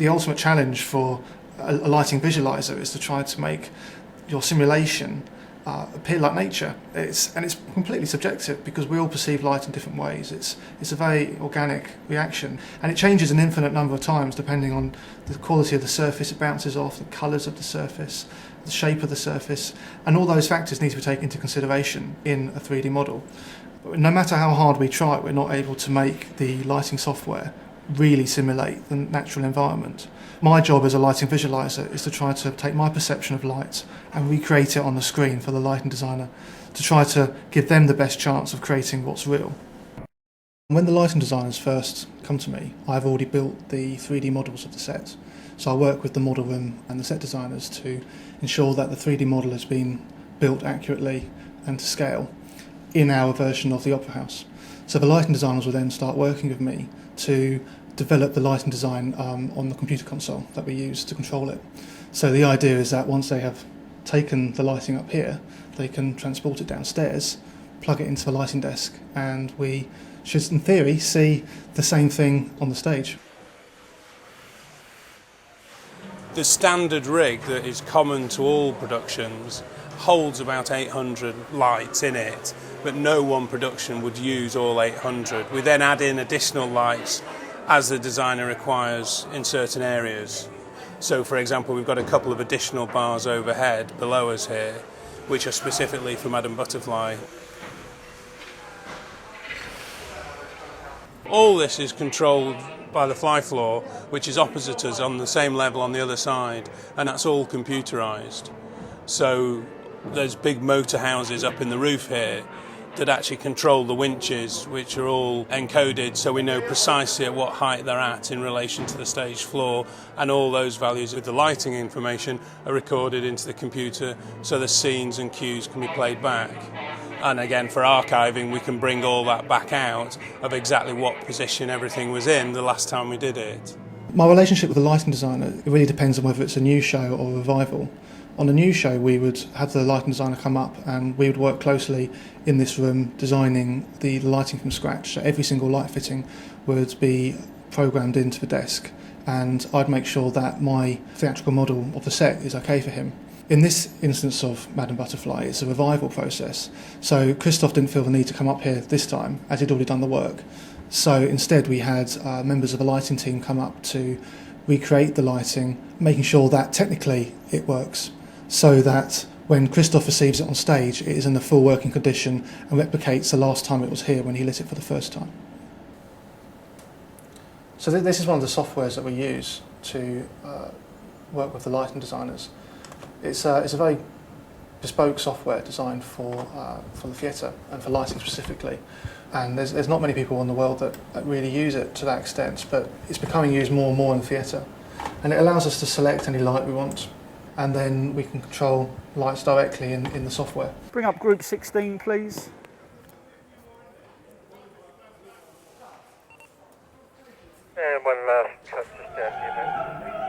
The ultimate challenge for a lighting visualizer is to try to make your simulation appear like nature. It's completely subjective because we all perceive light in different ways. It's a very organic reaction, and it changes an infinite number of times depending on the quality of the surface it bounces off, the colours of the surface, the shape of the surface, and all those factors need to be taken into consideration in a 3D model. But no matter how hard we try, we're not able to make the lighting software really simulate the natural environment. My job as a lighting visualizer is to try to take my perception of light and recreate it on the screen for the lighting designer to try to give them the best chance of creating what's real. When the lighting designers first come to me, I've already built the 3D models of the set. So I work with the model room and the set designers to ensure that the 3D model has been built accurately and to scale in our version of the Opera House. So the lighting designers will then start working with me to develop the lighting design on the computer console that we use to control it. So the idea is that once they have taken the lighting up here, they can transport it downstairs, plug it into the lighting desk, and we should, in theory, see the same thing on the stage. The standard rig that is common to all productions holds about 800 lights in it, but no one production would use all 800. We then add in additional lights as the designer requires in certain areas. So for example, we've got a couple of additional bars overhead below us here, which are specifically for Madame Butterfly. All this is controlled by the fly floor, which is opposite us on the same level on the other side, and that's all computerised. So there's big motor houses up in the roof here that actually control the winches, which are all encoded so we know precisely at what height they're at in relation to the stage floor, and all those values with the lighting information are recorded into the computer so the scenes and cues can be played back. And again, for archiving, we can bring all that back out of exactly what position everything was in the last time we did it. My relationship with the lighting designer, it really depends on whether it's a new show or a revival. On a new show, we would have the lighting designer come up and we would work closely in this room designing the lighting from scratch. So every single light fitting would be programmed into the desk, and I'd make sure that my theatrical model of the set is okay for him. In this instance of Madame Butterfly, it's a revival process. So Christoph didn't feel the need to come up here this time, as he'd already done the work. So instead we had members of the lighting team come up to recreate the lighting, making sure that technically it works, so that when Christoph receives it on stage, it is in a full working condition and replicates the last time it was here when he lit it for the first time. So this is one of the softwares that we use to work with the lighting designers. It's a very bespoke software designed for the theatre and for lighting specifically. And there's not many people in the world that really use it to that extent, but it's becoming used more and more in theatre. And it allows us to select any light we want, and then we can control lights directly in the software. Bring up group 16, please. And one last touch to stand unit.